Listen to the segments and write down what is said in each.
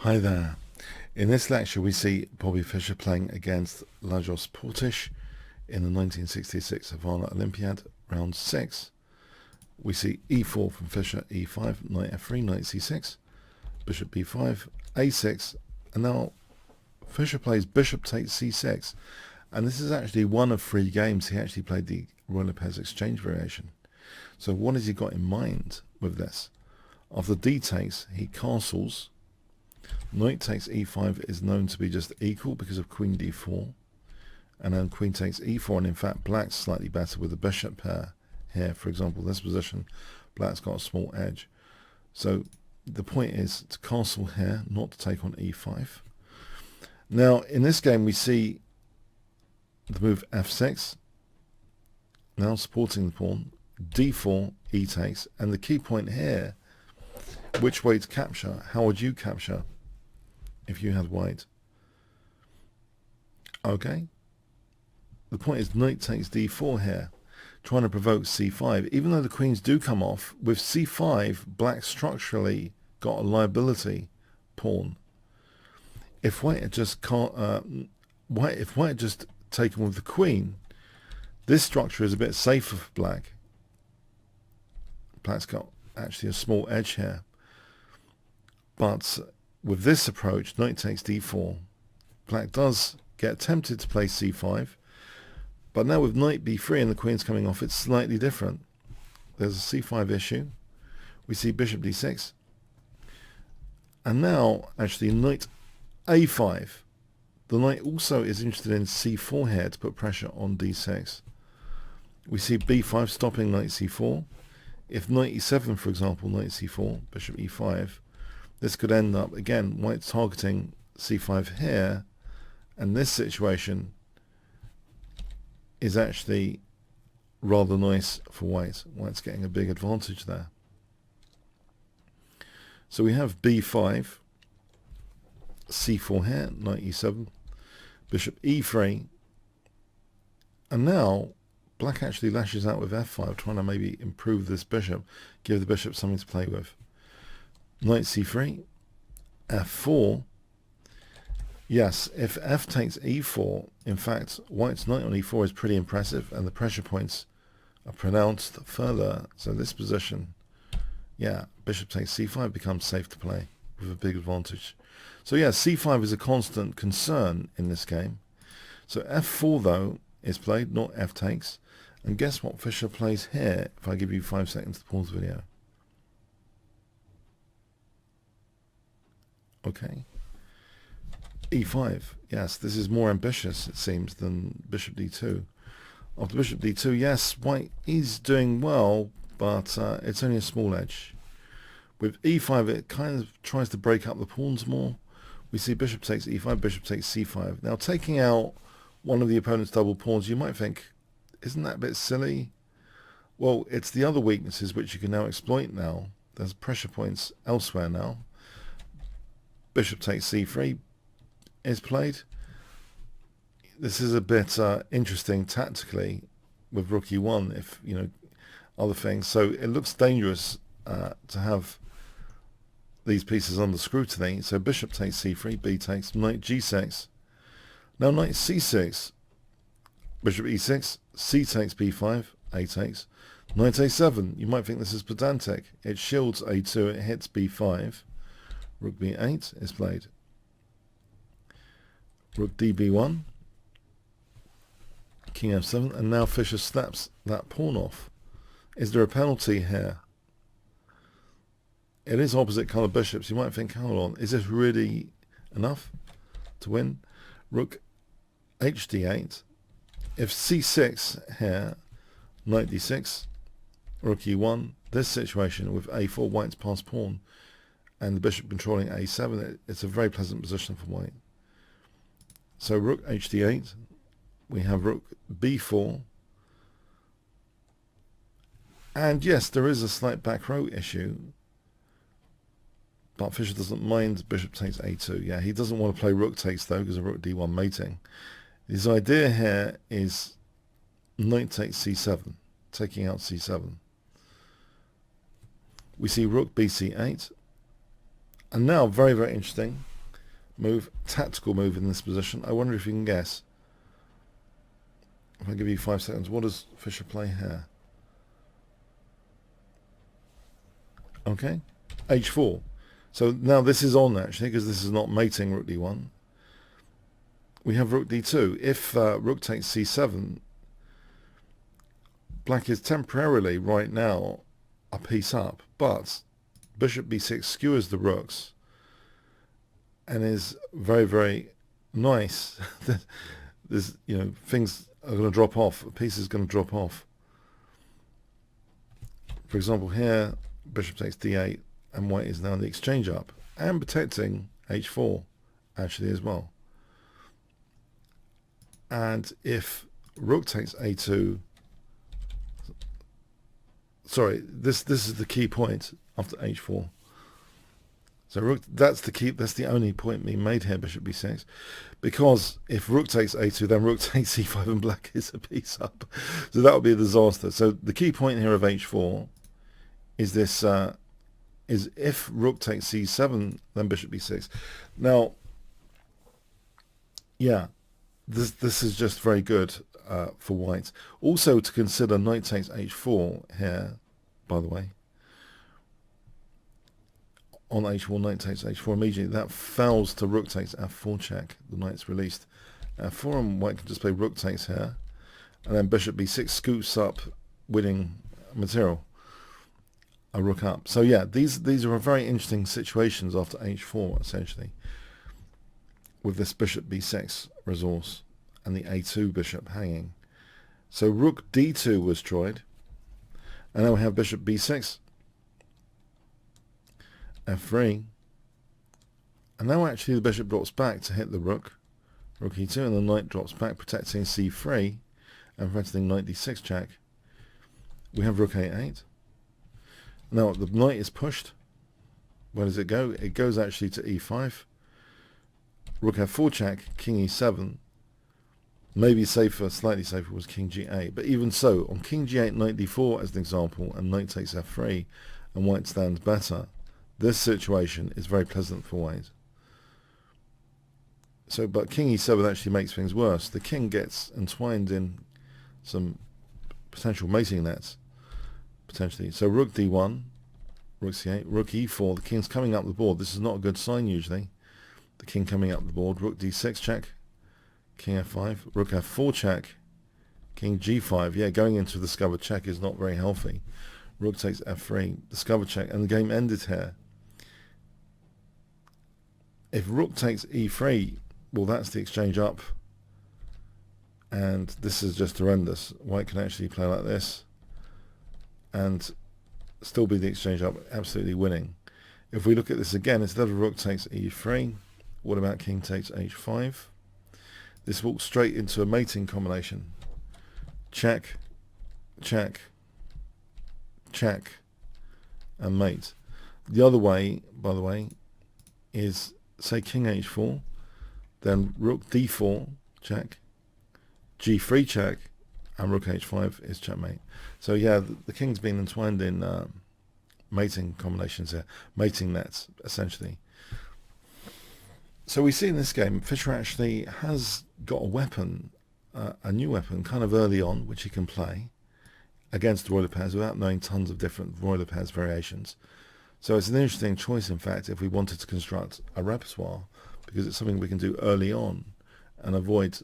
Hi there. In this lecture we see Bobby Fischer playing against Lajos Portish in the 1966 Havana Olympiad, round 6. We see e4 from Fischer, e5, knight f3, knight c6, bishop b5, a6, and now Fischer plays bishop takes c6, and this is actually one of 3 games he actually played the Ruy Lopez exchange variation. So what has he got in mind with this? After d takes, he castles. Knight takes e5 is known to be just equal because of queen d4, and then queen takes e4, and in fact black's slightly better with the bishop pair here. For example, this position, black's got a small edge. So the point is to castle here, not to take on e5. Now in this game we see the move f6, now supporting the pawn, d4, e takes, and the key point here, which way to capture? How would you capture if you had white? Okay, the point is knight takes d4 here, trying to provoke c5. Even though the queens do come off, with c5 black structurally got a liability pawn. If white had just taken with the queen, this structure is a bit safer for black. Black's got actually a small edge here, but with this approach, knight takes d4, black does get tempted to play c5, but now with knight b3 and the queen's coming off, it's slightly different. There's a c5 issue. We see bishop d6, and now actually knight a5. The knight also is interested in c4 here to put pressure on d6. We see b5 stopping knight c4. If knight e7, for example, knight c4, bishop e5, this could end up, again, white targeting c5 here, and this situation is actually rather nice for white. White's getting a big advantage there. So we have b5, c4 here, knight e7, bishop e3, and now black actually lashes out with f5, trying to maybe improve this bishop, give the bishop something to play with. Knight c3, f4. Yes, if f takes e4, in fact, white's knight on e4 is pretty impressive, and the pressure points are pronounced further. So this position, yeah, bishop takes c5 becomes safe to play with a big advantage. So yeah, c5 is a constant concern in this game. So f4 though is played, not f takes. And guess what Fischer plays here if I give you 5 seconds to pause the video. Okay. e5. Yes, this is more ambitious, it seems, than bishop d2. After bishop d2, yes, white is doing well, but it's only a small edge. With e5, it kind of tries to break up the pawns more. We see bishop takes e5, bishop takes c5. Now, taking out one of the opponent's double pawns, you might think, isn't that a bit silly? Well, it's the other weaknesses which you can now exploit now. There's pressure points elsewhere now. Bishop takes c3 is played. This is a bit interesting tactically with rook e1, if, you know, other things. So it looks dangerous to have these pieces under scrutiny. So bishop takes c3, b takes, knight g6. Now knight c6, bishop e6, c takes b5, a takes, knight a7. You might think this is pedantic. It shields a2, it hits b5. Rook b8 is played. Rook db1, king f7, and now Fischer snaps that pawn off. Is there a penalty here? It is opposite colour bishops. You might think, hold on, is this really enough to win? Rook hd8. If c6 here, knight d6, rook e1, this situation with a4, white's passed pawn, and the bishop controlling a7, it's a very pleasant position for white. So rook hd8, we have rook b4, and yes, there is a slight back row issue, but Fischer doesn't mind bishop takes a2. Yeah, he doesn't want to play rook takes though, because of rook d1 mating. His idea here is knight takes c7, taking out c7. We see rook bc8, And now, very, very interesting, move, tactical move in this position. I wonder if you can guess. If I give you 5 seconds, what does Fischer play here? Okay, h4. So now this is on actually, because this is not mating rook d1. We have rook d2. If rook takes c7, black is temporarily right now a piece up, but bishop b6 skewers the rooks and is very, very nice. There's, you know, things are going to drop off. A piece is going to drop off. For example, here bishop takes d8, and white is now in the exchange up and protecting h4 actually as well. And if rook takes a2, sorry, this is the key point after h4. So rook, that's the key, that's the only point being made here, bishop b6, because if rook takes a2, then rook takes c5 and black is a piece up. So that would be a disaster. So the key point here of h4 is this, is if rook takes c7, then bishop b6. Now, yeah, this is just very good for white. Also to consider, knight takes h4 here, by the way. On h4, knight takes h4 immediately. That fouls to rook takes f4 check. The knight's released. f4, and white can just play rook takes here. And then bishop b6 scoops up winning material. A rook up. So yeah, these are very interesting situations after h4 essentially, with this bishop b6 resource and the a2 bishop hanging. So rook d2 was tried, and now we have bishop b6, f3, and now actually the bishop drops back to hit the rook e2, and the knight drops back protecting c3 and protecting knight d6 check. We have rook a8. Now the knight is pushed. Where does it go? It goes actually to e5. Rook f4 check, king e7. Maybe safer, slightly safer was king g8. But even so, on king g8, knight d4 as an example, and knight takes f3, and white stands better, this situation is very pleasant for white. So, but king e7 actually makes things worse. The king gets entwined in some potential mating nets, potentially. So rook d1, rook c8, rook e4, the king's coming up the board. This is not a good sign usually. The king coming up the board, rook d6 check, king f5, rook f4 check, king g5. Yeah, going into the discovered check is not very healthy. Rook takes f3, discovered check, and the game ended here. If rook takes e3, well, that's the exchange up, and this is just horrendous. White can actually play like this and still be the exchange up, absolutely winning. If we look at this again, instead of rook takes e3, what about king takes h5? This walks straight into a mating combination. Check, check, check, and mate. The other way, by the way, is say king h4, then rook d4 check, g3 check, and rook h5 is checkmate. So yeah, the king's been entwined in mating combinations here, mating nets essentially. So we see in this game, Fischer actually has got a weapon, a new weapon, kind of early on, which he can play against Ruy Lopez without knowing tons of different Ruy Lopez variations. So it's an interesting choice, in fact, if we wanted to construct a repertoire, because it's something we can do early on and avoid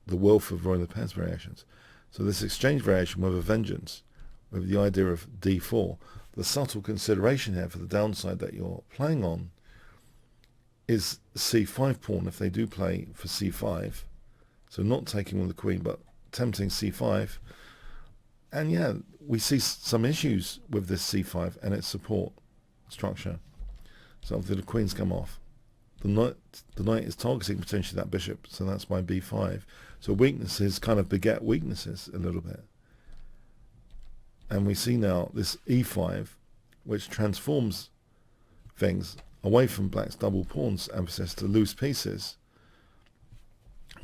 the wealth of Ruy Lopez variations. So this exchange variation with a vengeance, with the idea of d4, the subtle consideration here for the downside that you're playing on is c5 pawn if they do play for c5. So not taking with the queen, but tempting c5. And yeah, we see some issues with this c5 and its support structure. So obviously the queen's come off. The knight is targeting potentially that bishop, so that's my b5. So weaknesses kind of beget weaknesses a little bit. And we see now this e5, which transforms things away from black's double pawns emphasis to loose pieces.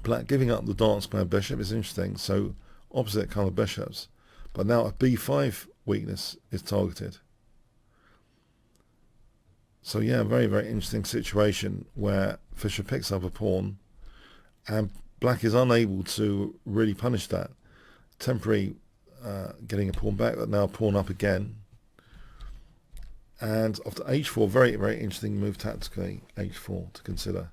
Black giving up the dark square bishop is interesting, so opposite colour bishops. But now a b5 weakness is targeted. So yeah, very, very interesting situation where Fischer picks up a pawn and black is unable to really punish that. Temporary getting a pawn back, but now pawn up again. And after h4, very, very interesting move tactically, h4 to consider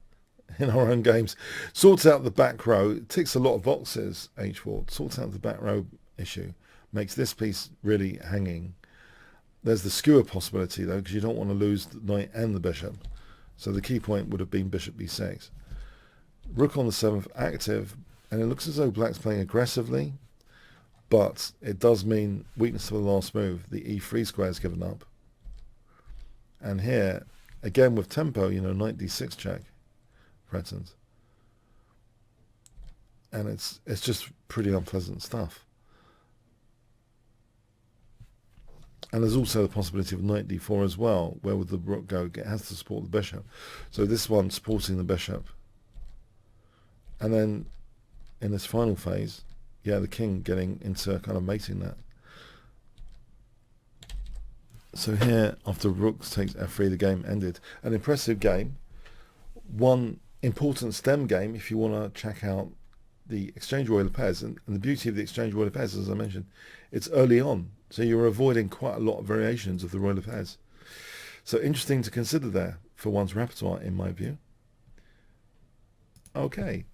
in our own games. Sorts out the back row, ticks a lot of boxes, h4, sorts out the back row issue, makes this piece really hanging. There's the skewer possibility though, because you don't want to lose the knight and the bishop. So the key point would have been bishop b6. Rook on the 7th, active, and it looks as though black's playing aggressively, but it does mean weakness to the last move. The e3 square is given up. And here, again with tempo, you know, knight d6 check threatens. And it's just pretty unpleasant stuff. And there's also the possibility of knight d4 as well. Where would the rook go? It has to support the bishop. So this one supporting the bishop. And then in this final phase, yeah, the king getting into kind of mating that. So here, after rook takes f3, the game ended. An impressive game. One important stem game if you want to check out the exchange Ruy Lopez. And the beauty of the exchange Ruy Lopez, as I mentioned, it's early on. So you're avoiding quite a lot of variations of the Ruy Lopez. So interesting to consider there for one's repertoire, in my view. Okay,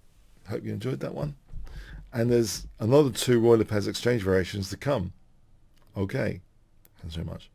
hope you enjoyed that one. And there's another 2 Ruy Lopez exchange variations to come. Okay, thanks very much.